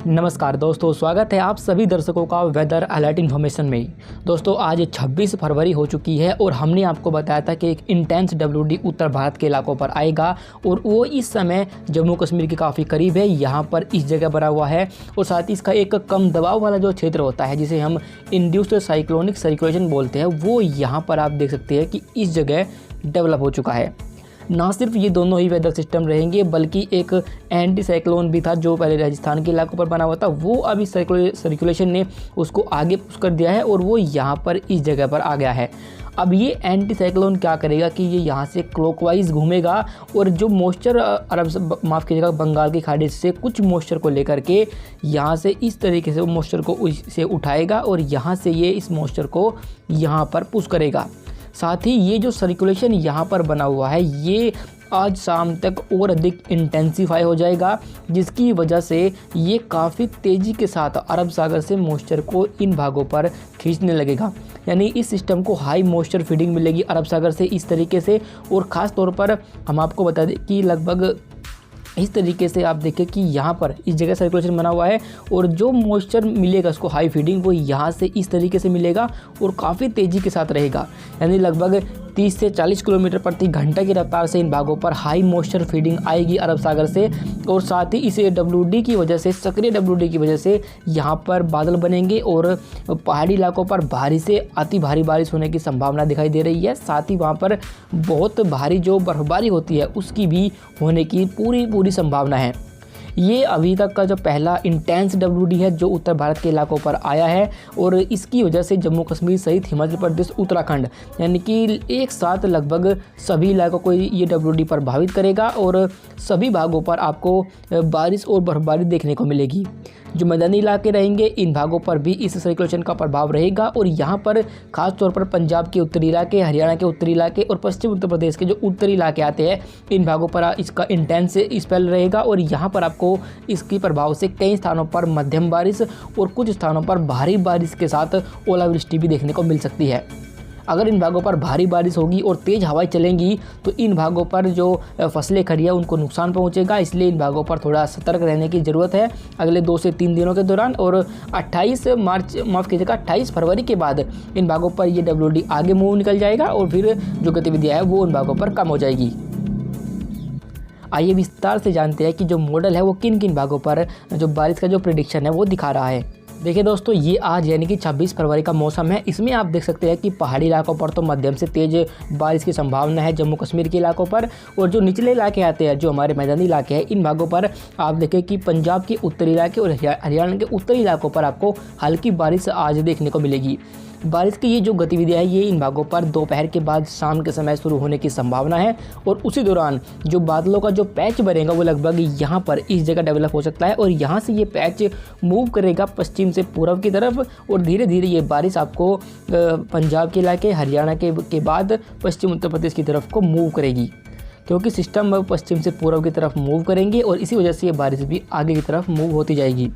नमस्कार दोस्तों, स्वागत है आप सभी दर्शकों का वेदर अलर्ट इन्फॉर्मेशन में। दोस्तों आज 26 फरवरी हो चुकी है और हमने आपको बताया था कि एक इंटेंस WD उत्तर भारत के इलाकों पर आएगा और वो इस समय जम्मू कश्मीर के काफ़ी करीब है। यहाँ पर इस जगह बना हुआ है और साथ ही इसका एक कम दबाव वाला जो क्षेत्र होता है जिसे हम इंड्यूस्ड साइक्लोनिक सर्कुलेशन बोलते हैं, वो यहाँ पर आप देख सकते हैं कि इस जगह डेवलप हो चुका है। ना सिर्फ ये दोनों ही वेदर सिस्टम रहेंगे बल्कि एक एंटी साइक्लोन भी था जो पहले राजस्थान के इलाकों पर बना हुआ था, वो अभी सर्कुलेशन ने उसको आगे पुश कर दिया है और वो यहाँ पर इस जगह पर आ गया है। अब ये एंटी साइक्लोन क्या करेगा कि ये यहाँ से क्लॉकवाइज घूमेगा और जो मॉइस्चर अरब माफ़ कीजिएगा बंगाल की खाड़ी से कुछ मॉइस्चर को लेकर के यहाँ से इस तरीके से मॉइस्चर को से उठाएगा और यहाँ से ये इस मॉइस्चर को यहाँ पर पुश करेगा। साथ ही ये जो सर्कुलेशन यहाँ पर बना हुआ है ये आज शाम तक और अधिक इंटेंसीफाई हो जाएगा, जिसकी वजह से ये काफ़ी तेज़ी के साथ अरब सागर से मॉइस्चर को इन भागों पर खींचने लगेगा। यानी इस सिस्टम को हाई मॉइस्चर फीडिंग मिलेगी अरब सागर से इस तरीके से। और ख़ास तौर पर हम आपको बता दें कि लगभग इस तरीके से आप देखें कि यहाँ पर इस जगह सर्कुलेशन बना हुआ है और जो मॉइस्चर मिलेगा उसको हाई फीडिंग वो यहाँ से इस तरीके से मिलेगा और काफ़ी तेज़ी के साथ रहेगा। यानी लगभग 30 से 40 किलोमीटर प्रति घंटा की रफ्तार से इन भागों पर हाई मॉइस्चर फीडिंग आएगी अरब सागर से। और साथ ही इसे WD की वजह से, सक्रिय WD की वजह से यहाँ पर बादल बनेंगे और पहाड़ी इलाकों पर भारी से अति भारी बारिश होने की संभावना दिखाई दे रही है। साथ ही वहाँ पर बहुत भारी जो बर्फबारी होती है उसकी भी होने की पूरी संभावना है। ये अभी तक का जो पहला इंटेंस WD है जो उत्तर भारत के इलाकों पर आया है और इसकी वजह से जम्मू कश्मीर सहित हिमाचल प्रदेश, उत्तराखंड यानी कि एक साथ लगभग सभी इलाकों को ये WD प्रभावित करेगा और सभी भागों पर आपको बारिश और बर्फबारी देखने को मिलेगी। जो मैदानी इलाके रहेंगे इन भागों पर भी इस सर्कुलेशन का प्रभाव रहेगा और यहाँ पर खास तौर पर पंजाब के उत्तरी इलाके, हरियाणा के उत्तरी इलाके और पश्चिम उत्तर प्रदेश के जो उत्तरी इलाके आते हैं इन भागों पर इसका इंटेंस स्पेल रहेगा और यहाँ पर आपको इसके प्रभाव से कई स्थानों पर मध्यम बारिश और कुछ स्थानों पर भारी बारिश के साथ ओलावृष्टि भी देखने को मिल सकती है। अगर इन भागों पर भारी बारिश होगी और तेज़ हवाएं चलेंगी तो इन भागों पर जो फसलें खड़ी है उनको नुकसान पहुंचेगा, इसलिए इन भागों पर थोड़ा सतर्क रहने की ज़रूरत है अगले 2 से 3 दिनों के दौरान। और 28 फरवरी के बाद इन भागों पर ये WD आगे मुँह निकल जाएगा और फिर जो गतिविधियाँ है वो उन भागों पर कम हो जाएगी। आइए विस्तार से जानते हैं कि जो मॉडल है वो किन किन भागों पर जो बारिश का जो प्रेडिक्शन है वो दिखा रहा है। देखिए दोस्तों, ये आज यानी कि 26 फरवरी का मौसम है। इसमें आप देख सकते हैं कि पहाड़ी इलाकों पर तो मध्यम से तेज़ बारिश की संभावना है जम्मू कश्मीर के इलाकों पर, और जो निचले इलाके आते हैं जो हमारे मैदानी इलाके हैं इन भागों पर आप देखें कि पंजाब के उत्तरी इलाके और हरियाणा के उत्तरी इलाकों पर आपको हल्की बारिश आज देखने को मिलेगी। बारिश की ये जो गतिविधियाँ है ये इन भागों पर दोपहर के बाद शाम के समय शुरू होने की संभावना है और उसी दौरान जो बादलों का जो पैच बनेगा वो लगभग यहाँ पर इस जगह डेवलप हो सकता है और यहाँ से ये पैच मूव करेगा पश्चिम से पूर्व की तरफ और धीरे धीरे ये बारिश आपको पंजाब के इलाके, हरियाणा के बाद पश्चिम उत्तर प्रदेश की तरफ को मूव करेगी, क्योंकि सिस्टम पश्चिम से पूर्व की तरफ मूव करेंगे और इसी वजह से ये बारिश भी आगे की तरफ मूव होती जाएगी।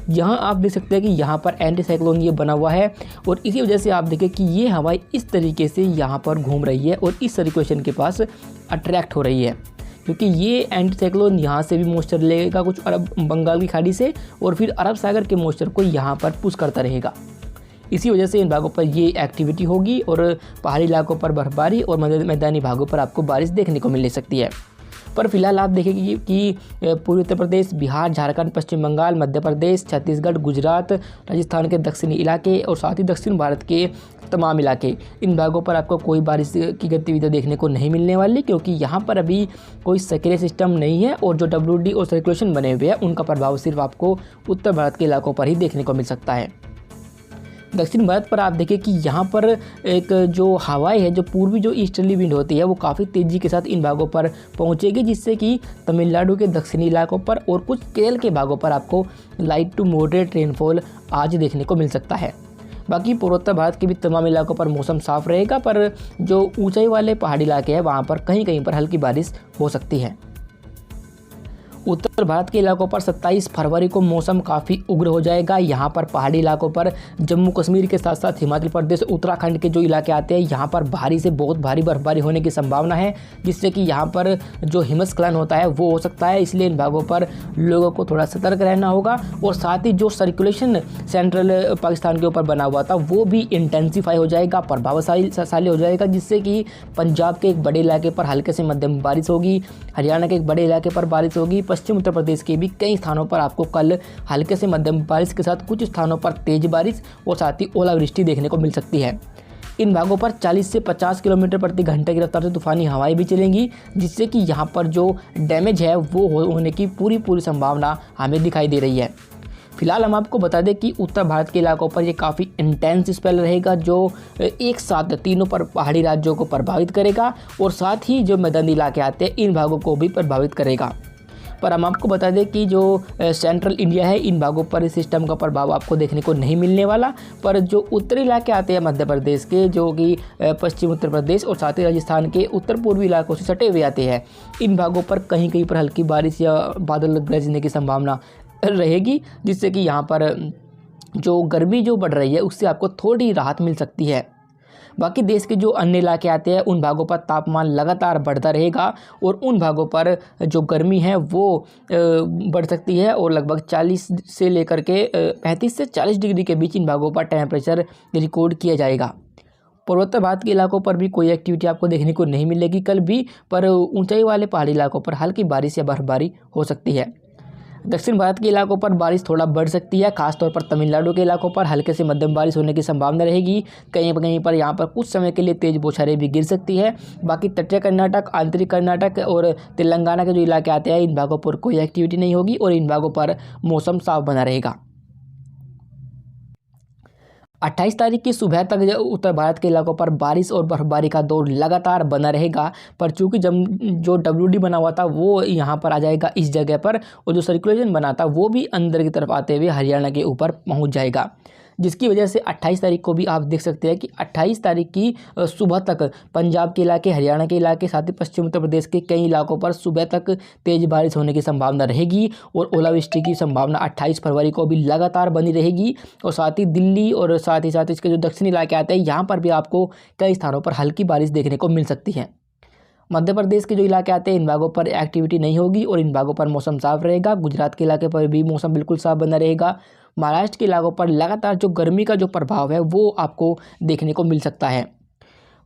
यहाँ आप देख सकते हैं कि यहाँ पर एंटी साइक्लोन ये बना हुआ है और इसी वजह से आप देखें कि ये हवाएं इस तरीके से यहाँ पर घूम रही है और इस सर्कुलेशन के पास अट्रैक्ट हो रही है, क्योंकि ये एंटी साइक्लोन यहाँ से भी मॉइस्चर लेगा कुछ अरब बंगाल की खाड़ी से और फिर अरब सागर के मॉइस्चर को यहाँ पर पुश करता रहेगा। इसी वजह से इन भागों पर ये एक्टिविटी होगी और पहाड़ी इलाकों पर बर्फबारी और मैदानी भागों पर आपको बारिश देखने को मिल सकती है। पर फिलहाल आप देखेंगे कि पूर्वी उत्तर प्रदेश, बिहार, झारखंड, पश्चिम बंगाल, मध्य प्रदेश, छत्तीसगढ़, गुजरात, राजस्थान के दक्षिणी इलाके और साथ ही दक्षिण भारत के तमाम इलाके इन भागों पर आपको कोई बारिश की गतिविधियाँ देखने को नहीं मिलने वाली, क्योंकि यहाँ पर अभी कोई सक्रिय सिस्टम नहीं है और जो WD और सर्कुलेशन बने हुए हैं उनका प्रभाव सिर्फ आपको उत्तर भारत के इलाकों पर ही देखने को मिल सकता है। दक्षिण भारत पर आप देखें कि यहाँ पर एक जो हवाएं है, जो पूर्वी जो ईस्टर्ली विंड होती है वो काफ़ी तेज़ी के साथ इन भागों पर पहुँचेगी, जिससे कि तमिलनाडु के दक्षिणी इलाकों पर और कुछ केरल के भागों पर आपको लाइट टू मॉडरेट रेनफॉल आज देखने को मिल सकता है। बाकी पूर्वोत्तर भारत के भी तमाम इलाकों पर मौसम साफ रहेगा, पर जो ऊंचाई वाले पहाड़ी इलाके हैं वहाँ पर कहीं कहीं पर हल्की बारिश हो सकती है। उत्तर भारत के इलाकों पर 27 फरवरी को मौसम काफ़ी उग्र हो जाएगा। यहाँ पर पहाड़ी इलाकों पर जम्मू कश्मीर के साथ साथ हिमाचल प्रदेश, उत्तराखंड के जो इलाके आते हैं यहाँ पर भारी से बहुत भारी बर्फबारी होने की संभावना है, जिससे कि यहाँ पर जो हिमस्खलन होता है वो हो सकता है। इसलिए इन भागों पर लोगों को थोड़ा सतर्क रहना होगा। और साथ ही जो सर्कुलेशन सेंट्रल पाकिस्तान के ऊपर बना हुआ था वो भी इंटेंसीफाई हो जाएगा, प्रभावशाली हो जाएगा, जिससे कि पंजाब के एक बड़े इलाके पर हल्के से मध्यम बारिश होगी, हरियाणा के एक बड़े इलाके पर बारिश होगी, पश्चिम उत्तर प्रदेश के भी कई स्थानों पर आपको कल हल्के से मध्यम बारिश के साथ कुछ स्थानों पर तेज बारिश और साथ ही ओलावृष्टि देखने को मिल सकती है। इन भागों पर 40 से 50 किलोमीटर प्रति घंटे की रफ्तार से तूफानी हवाएं भी चलेंगी, जिससे कि यहाँ पर जो डैमेज है वो होने की पूरी संभावना हमें दिखाई दे रही है। फिलहाल हम आपको बता दें कि उत्तर भारत के इलाकों पर ये काफ़ी इंटेंस स्पेल रहेगा, जो एक साथ तीनों पर पहाड़ी राज्यों को प्रभावित करेगा और साथ ही जो मैदानी इलाके आते हैं इन भागों को भी प्रभावित करेगा। पर हम आपको बता दें कि जो सेंट्रल इंडिया है इन भागों पर इस सिस्टम का प्रभाव आपको देखने को नहीं मिलने वाला। पर जो उत्तरी इलाके आते हैं मध्य प्रदेश के, जो कि पश्चिम उत्तर प्रदेश और साथ ही राजस्थान के उत्तर पूर्वी इलाकों से सटे हुए आते हैं, इन भागों पर कहीं कहीं पर हल्की बारिश या बादल गरजने की संभावना रहेगी, जिससे कि यहाँ पर जो गर्मी जो बढ़ रही है उससे आपको थोड़ी राहत मिल सकती है। बाकी देश के जो अन्य इलाके आते हैं उन भागों पर तापमान लगातार बढ़ता रहेगा और उन भागों पर जो गर्मी है वो बढ़ सकती है और लगभग 40 से लेकर के 35 से 40 डिग्री के बीच इन भागों पर टेम्परेचर रिकॉर्ड किया जाएगा। पूर्वोत्तर भारत के इलाकों पर भी कोई एक्टिविटी आपको देखने को नहीं मिलेगी कल भी, पर ऊंचाई वाले पहाड़ी इलाकों पर हल्की बारिश या बर्फबारी हो सकती है। दक्षिण भारत के इलाकों पर बारिश थोड़ा बढ़ सकती है, खासतौर पर तमिलनाडु के इलाकों पर हल्के से मध्यम बारिश होने की संभावना रहेगी। कहीं पर यहाँ पर कुछ समय के लिए तेज बौछारें भी गिर सकती है। बाकी तटीय कर्नाटक, आंतरिक कर्नाटक और तेलंगाना के जो इलाके आते हैं इन भागों पर कोई एक्टिविटी नहीं होगी और इन भागों पर मौसम साफ बना रहेगा। 28 तारीख की सुबह तक उत्तर भारत के इलाकों पर बारिश और बर्फबारी का दौर लगातार बना रहेगा। पर चूंकि जब जो WD बना हुआ था वो यहाँ पर आ जाएगा इस जगह पर, और जो सर्कुलेशन बना था वो भी अंदर की तरफ आते हुए हरियाणा के ऊपर पहुँच जाएगा, जिसकी वजह से 28 तारीख को भी आप देख सकते हैं कि 28 तारीख की सुबह तक पंजाब के इलाके, हरियाणा के इलाके, साथ ही पश्चिम उत्तर प्रदेश के कई इलाकों पर सुबह तक तेज बारिश होने की संभावना रहेगी और ओलावृष्टि की संभावना 28 फरवरी को भी लगातार बनी रहेगी। और साथ ही दिल्ली और साथ ही इसके जो दक्षिणी इलाके आते हैं यहाँ पर भी आपको कई स्थानों पर हल्की बारिश देखने को मिल सकती है। मध्य प्रदेश के जो इलाके आते हैं इन भागों पर एक्टिविटी नहीं होगी और इन भागों पर मौसम साफ रहेगा। गुजरात के इलाके पर भी मौसम बिल्कुल साफ बना रहेगा। महाराष्ट्र के इलाकों पर लगातार जो गर्मी का जो प्रभाव है वो आपको देखने को मिल सकता है।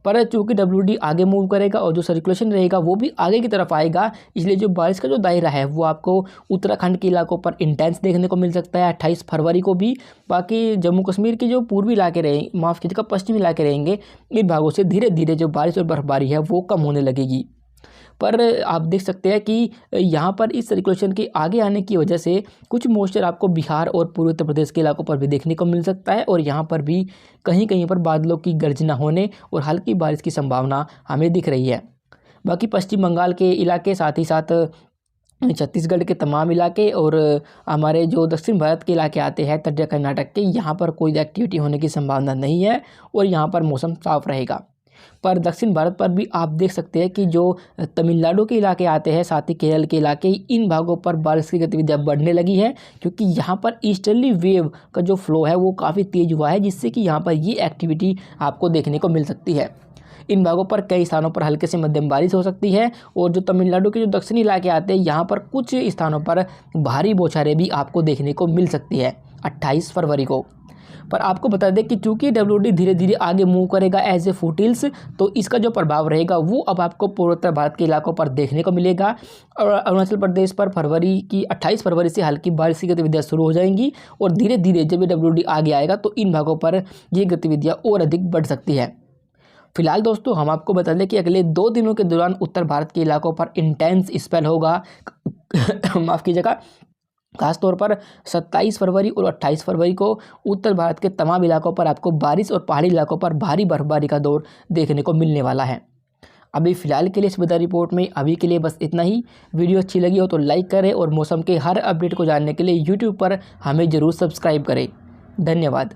पर चूँकि WD आगे मूव करेगा और जो सर्कुलेशन रहेगा वो भी आगे की तरफ आएगा, इसलिए जो बारिश का जो दायरा है वो आपको उत्तराखंड के इलाकों पर इंटेंस देखने को मिल सकता है 28 फरवरी को भी। बाकी जम्मू कश्मीर के जो पूर्वी इलाके रहेंगे, माफ़ कीजिएगा पश्चिमी इलाके रहेंगे, इन भागों से धीरे धीरे जो बारिश और बर्फबारी है वो कम होने लगेगी। पर आप देख सकते हैं कि यहाँ पर इस सर्कुलेशन के आगे आने की वजह से कुछ मॉइस्चर आपको बिहार और पूर्वी उत्तर प्रदेश के इलाकों पर भी देखने को मिल सकता है और यहाँ पर भी कहीं कहीं पर बादलों की गर्जना होने और हल्की बारिश की संभावना हमें दिख रही है। बाकी पश्चिम बंगाल के इलाके, साथ ही साथ छत्तीसगढ़ के तमाम इलाके और हमारे जो दक्षिण भारत के इलाके आते हैं तटीय कर्नाटक के, यहाँ पर कोई एक्टिविटी होने की संभावना नहीं है और यहाँ पर मौसम साफ रहेगा। पर दक्षिण भारत पर भी आप देख सकते हैं कि जो तमिलनाडु के इलाके आते हैं, साथ ही केरल के इलाके, इन भागों पर बारिश की गतिविधियाँ बढ़ने लगी है, क्योंकि यहाँ पर ईस्टर्ली वेव का जो फ्लो है वो काफ़ी तेज हुआ है, जिससे कि यहाँ पर ये एक्टिविटी आपको देखने को मिल सकती है। इन भागों पर कई स्थानों पर हल्के से मध्यम बारिश हो सकती है और जो तमिलनाडु के जो दक्षिणी इलाके आते हैं यहाँ पर कुछ स्थानों पर भारी बौछारें भी आपको देखने को मिल सकती है 28 फरवरी को। पर आपको बता दें कि चूंकि WD धीरे धीरे आगे मूव करेगा एज ए फुटहिल्स, तो इसका जो प्रभाव रहेगा वो अब आपको पूर्वोत्तर भारत के इलाकों पर देखने को मिलेगा। और अरुणाचल प्रदेश पर 28 फरवरी से हल्की बारिश की गतिविधियाँ शुरू हो जाएंगी और धीरे धीरे जब WD आगे आएगा तो इन भागों पर ये गतिविधियाँ और अधिक बढ़ सकती है। फिलहाल दोस्तों हम आपको बता दें कि अगले 2 दिनों के दौरान उत्तर भारत के इलाकों पर इंटेंस स्पेल होगा माफ़ कीजिएगा, खासतौर पर 27 फरवरी और 28 फरवरी को उत्तर भारत के तमाम इलाकों पर आपको बारिश और पहाड़ी इलाकों पर भारी बर्फबारी का दौर देखने को मिलने वाला है। अभी फ़िलहाल के लिए इस वेदर रिपोर्ट में अभी के लिए बस इतना ही। वीडियो अच्छी लगी हो तो लाइक करें और मौसम के हर अपडेट को जानने के लिए यूट्यूब पर हमें ज़रूर सब्सक्राइब करें। धन्यवाद।